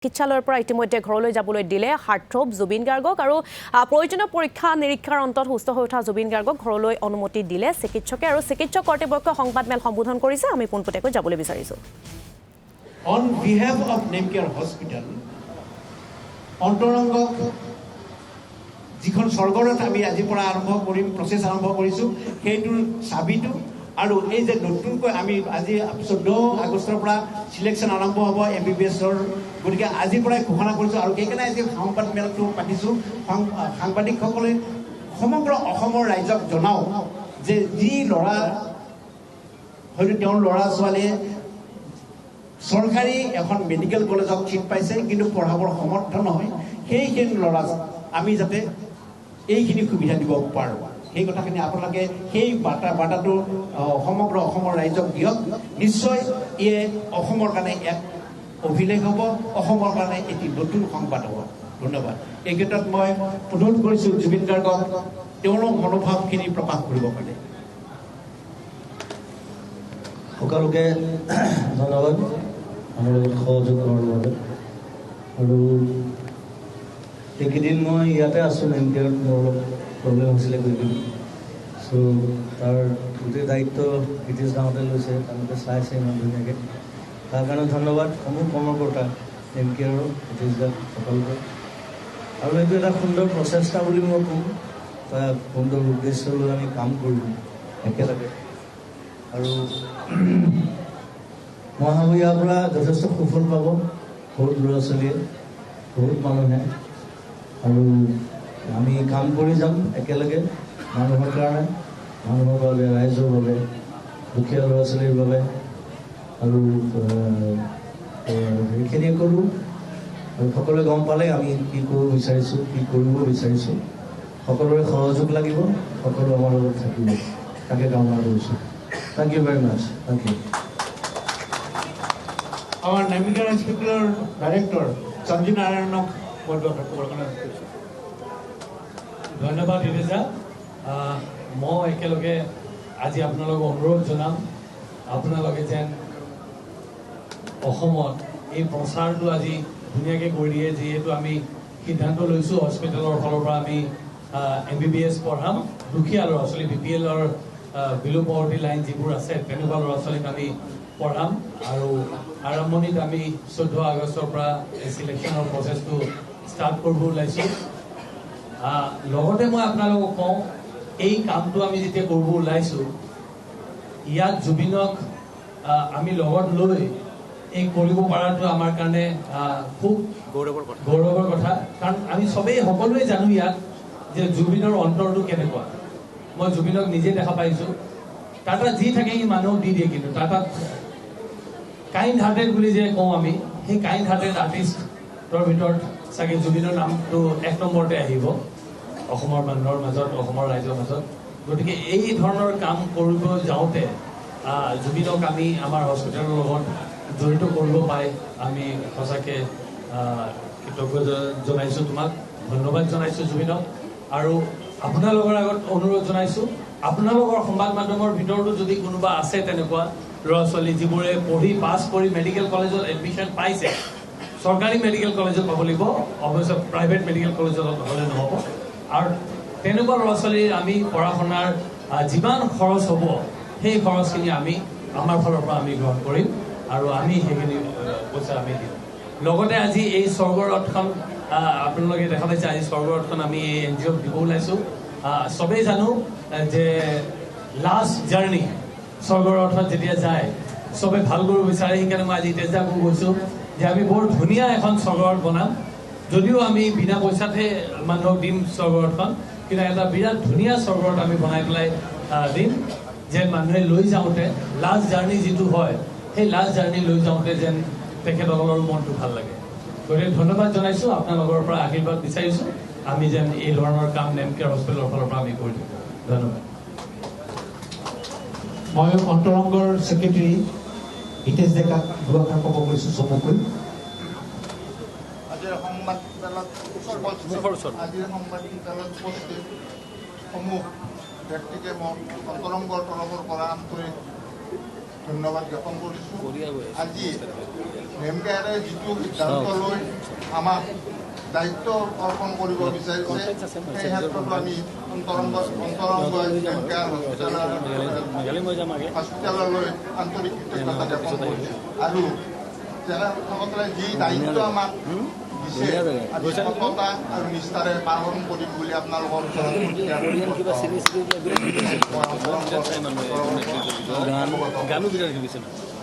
চিকিৎসালয়ৰ পৰা ইতিমধ্যে ঘৰলৈ যাবলৈ দিলে হাৰ্টথ্ৰব জুবিন গাৰ্গক আৰু প্ৰয়োজনীয় পৰীক্ষা নিৰীক্ষাৰ অন্তত সুস্থ হৈ উঠা জুবিন গাৰ্গক ঘৰলৈ অনুমতি দিলে চিকিৎসকে আৰু চিকিৎসক কৰ্তৃপক্ষই সংবাদমেল সম্বোধন কৰিছে আমি পোনপটীয়াকৈ যাবলৈ বিচাৰিছো On behalf of Nemcare Hospital অন্তৰংগক যিখন স্বৰ্গৰত আমি আজিৰ পৰা আৰম্ভ কৰিম প্ৰচেছ আৰম্ভ কৰিছো সেইটোৰ চাবিটো আৰু এই যে নতুনকৈ আমি আজি 14 আগষ্টৰ পৰা সিলেকশ্যন আৰম্ভ হ'ব এমবিবিএছৰ গতিকে আজিৰ পৰাই ঘোষণা কৰিছোঁ আৰু সেইকাৰণে আজি সংবাদমেলটো পাতিছোঁ সাংবাদিকসকলে সমগ্ৰ অসমৰ ৰাইজক জনাওঁ যে যি ল'ৰা হয়তো তেওঁৰ ল'ৰা ছোৱালীয়ে চৰকাৰী এখন মেডিকেল কলেজত চিট পাইছে কিন্তু পঢ়াবৰ সমৰ্থ নহয় সেইখিনি ল'ৰা আমি যাতে এইখিনি সুবিধা দিব পাৰোঁ সেই কথাখিনি আপোনালোকে সেই বাৰ্তাটো সমগ্ৰ অসমৰ ৰাইজক দিয়ক নিশ্চয় ইয়ে অসমৰ কাৰণে এক অভিলেখ হ'ব অসমৰ কাৰণে এটি নতুন সংবাদ হ'ব ধন্যবাদ এই ক্ষেত্ৰত মই অনুৰোধ কৰিছোঁ জুবিন গাৰ্গক তেওঁৰ মনোভাৱখিনি প্ৰকাশ কৰিব পাৰে সকলোকে ধন্যবাদ আমাৰ লগত সহযোগ কৰাৰ বাবে আৰু এইকেইদিন মই ইয়াতে আছোঁ নেমকেয়াৰত মোৰ অলপ প্ৰব্লেম হৈছিলে গৈ কিনি চ' তাৰ গোটেই দায়িত্ব ব্ৰিটিছ গাঁৱতে লৈছে তেওঁলোকে চাইছে ইমান ধুনীয়াকৈ তাৰ কাৰণে ধন্যবাদ সমূহ কৰ্মকৰ্তা নেমকেয়াৰৰ ব্ৰিটিছ গাঁও সকলোকে আৰু এইটো এটা সুন্দৰ প্ৰচেষ্টা বুলি মই ক'ম এটা সুন্দৰ উদ্দেশ্য লৈ আমি কাম কৰিম একেলগে আৰু মই ভাবোঁ ইয়াৰ পৰা যথেষ্ট সুফল পাব বহুত ল'ৰা ছোৱালীয়ে বহুত মানুহে আৰু আমি কাম কৰি যাম একেলগে মানুহৰ কাৰণে মানুহৰ বাবে ৰাইজৰ বাবে দুখীয়া ল'ৰা ছোৱালীৰ বাবে আৰু সেইখিনিয়ে কৰোঁ আৰু সকলোৱে গম পালে আমি কি কৰিব বিচাৰিছোঁ কি কৰিব বিচাৰিছোঁ সকলোৰে সহযোগ লাগিব সকলো আমাৰ লগত থাকিব তাকে কামনা কৰিছোঁ thank you very much thank you আমাৰ নেমকেয়াৰ হস্পিটেলৰ ডাইৰেক্টৰ সঞ্জীৱ নাৰায়ণক ধন্যবাদ ৰিজা মই একেলগে আজি আপোনালোকক অনুৰোধ জনাম আপোনালোকে যেন অসমত এই প্ৰচাৰটো আজি ধুনীয়াকৈ কৰি দিয়ে যিহেতু আমি সিদ্ধান্ত লৈছোঁ হস্পিটেলৰ ফালৰ পৰা আমি MBBS পঢ়াম দুখীয়া ল'ৰা ছোৱালী BPLৰ বিলো পভাৰ্টি লাইন যিবোৰ আছে তেনেকুৱা ল'ৰা ছোৱালীক আমি পঢ়াম আৰু আৰম্ভণিত আমি 14 আগষ্টৰ পৰা চিলেকশ্যনৰ প্ৰচেছটো ষ্টাৰ্ট কৰিব ওলাইছোঁ লগতে মই আপোনালোকক কওঁ এই কামটো আমি যেতিয়া কৰিব ওলাইছোঁ ইয়াত জুবিনক আমি লগত লৈ এই কৰিব পৰাটো আমাৰ কাৰণে খুব গৌৰৱৰ কথা কাৰণ আমি চবেই সকলোৱে জানো ইয়াত যে জুবিনৰ অন্তৰটো কেনেকুৱা মই জুবিনক নিজে দেখা পাইছোঁ তাৰ তাত যি থাকে সি মানুহক দি দিয়ে কিন্তু তাৰ তাত কাইণ্ড হাৰ্টেড বুলি যে কওঁ আমি সেই কাইণ্ড হাৰ্টেড আৰ্টিষ্টৰ ভিতৰত চাগে জুবিনৰ নামটো 1 নম্বৰতে আহিব অসমৰ মানুহৰ মাজত অসমৰ ৰাইজৰ মাজত গতিকে এই ধৰণৰ কাম কৰিব যাওঁতে জুবিনক আমি আমাৰ হস্পিটেলৰ লগত জড়িত কৰিব পাই আমি সঁচাকৈ কৃতজ্ঞ জনাইছোঁ তোমাক ধন্যবাদ জনাইছোঁ জুবিনক আৰু আপোনালোকৰ আগত অনুৰোধ জনাইছোঁ আপোনালোকৰ সংবাদ মাধ্যমৰ ভিতৰতো যদি কোনোবা আছে তেনেকুৱা ল'ৰা ছোৱালী যিবোৰে পঢ়ি পাছ কৰি মেডিকেল কলেজত এডমিশ্যন পাইছে চৰকাৰী মেডিকেল কলেজত পাব লাগিব অৱশ্যে প্ৰাইভেট মেডিকেল কলেজত হ'লে নহ'ব আৰু তেনেকুৱা ল'ৰা ছোৱালীৰ আমি পঢ়া শুনাৰ যিমান খৰচ হ'ব সেই খৰচখিনি আমি আমাৰ ফালৰ পৰা আমি গ্ৰহণ কৰিম আৰু আমি সেইখিনি পইচা আমি দিম লগতে আজি এই স্বৰ্গৰথখন আপোনালোকে দেখা পাইছে আজি স্বৰ্গৰথখন আমি এই NGOক দিব ওলাইছোঁ চবেই জানো যে লাষ্ট জাৰ্ণি স্বৰ্গৰথত যেতিয়া যায় চবে ভাল কৰিব বিচাৰে সেইকাৰণে মই আজি তেজপুৰ গৈছোঁ যে আমি বৰ ধুনীয়া এখন স্বৰ্গৰথ বনাম যদিও আমি বিনা পইচাতে মানুহক দিম স্বৰ্গৰথখন কিন্তু এটা বিৰাট ধুনীয়া স্বৰ্গৰথ আমি বনাই পেলাই দিম যেন মানুহে লৈ যাওঁতে লাষ্ট জাৰ্ণি যিটো হয় সেই লাষ্ট জাৰ্ণি লৈ যাওঁতে যেন তেখেতসকলৰ মনটো ভাল লাগে গতিকে ধন্যবাদ জনাইছোঁ আপোনালোকৰ পৰা আশীৰ্বাদ বিচাৰিছোঁ আমি যেন এই ধৰণৰ কাম নেমকেয়াৰ হস্পিটেলৰ ফালৰ পৰা আমি কৰি দিম ধন্যবাদ মই অন্তৰংগৰ ছেক্ৰেটাৰী হিতেশ ডেকাক দুআষাৰ ক'ব কৈছোঁ চমুকৈ আজিৰ সংবাদমেলত উপস্থিত সমূহ ব্যক্তিকে মই অন্তৰংগৰ তৰফৰ পৰা আন্তৰিক ধন্যবাদ জ্ঞাপন কৰিছোঁ আজি নেমকেয়াৰে যিটো সিদ্ধান্ত লৈ আমাক দায়িত্ব অৰ্পণ কৰিব বিচাৰিছে সেই ক্ষেত্ৰতো আমি অন্তৰংগ নেমকেয়াৰ হস্পিটেললৈ আন্তৰিক কৃতজ্ঞতা জ্ঞাপন কৰিছোঁ আৰু জেলাসকলে যি দায়িত্ব আমাক দিছে আজি সততা আৰু নিষ্ঠাৰে পালন কৰিম বুলি আপোনালোকৰ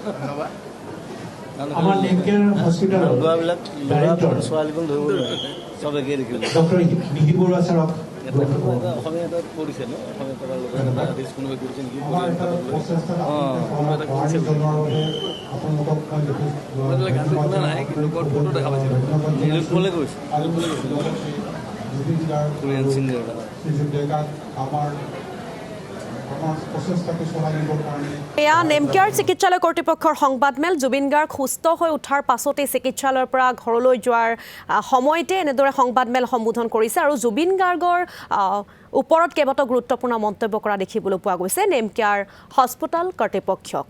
ধন্যবাদ। আমাৰ নেমকেয়াৰ হস্পিটেলৰ ল'ৰাবিলাক ডাইৰেক্টৰ ছোৱালীকো ধৰিব নোৱাৰে চব একেই দেখিবলৈ ডক্টৰ মিহিৰ বৰুৱা ছাৰক অসমীয়া এটাত পৰিছে ন অসমীয়া টকাৰ লগত এটা আদেশ কোনোবাই কৰিছে নেকি আমাৰ এটা প্ৰচেষ্টাত সঁহাৰি জনোৱাৰ বাবে আপোনালোকক মই গানটো শুনা নাই কিন্তু ফটো দেখা পাইছিলোঁ নীলোৎপলে কৈছে আৰু জুবিন গাৰ্গ কোৰিয়ান ছিংগাৰ এটা শ্ৰীযুত ডেকাক আমাৰ প্ৰচেষ্টাটো চলাই নিবৰ কাৰণে এয়া নেমকেয়াৰ চিকিৎসালয় কৰ্তৃপক্ষৰ সংবাদমেল। জুবিন গাৰ্গ সুস্থ হৈ উঠাৰ পাছতে চিকিৎসালয়ৰ পৰা ঘৰলৈ যোৱাৰ সময়তে এনেদৰে সংবাদমেল সম্বোধন কৰিছে আৰু জুবিন গাৰ্গৰ ওপৰত কেইবাটাও গুৰুত্বপূৰ্ণ মন্তব্য কৰা দেখিবলৈ পোৱা গৈছে নেমকেয়াৰ হস্পিটেল কৰ্তৃপক্ষক।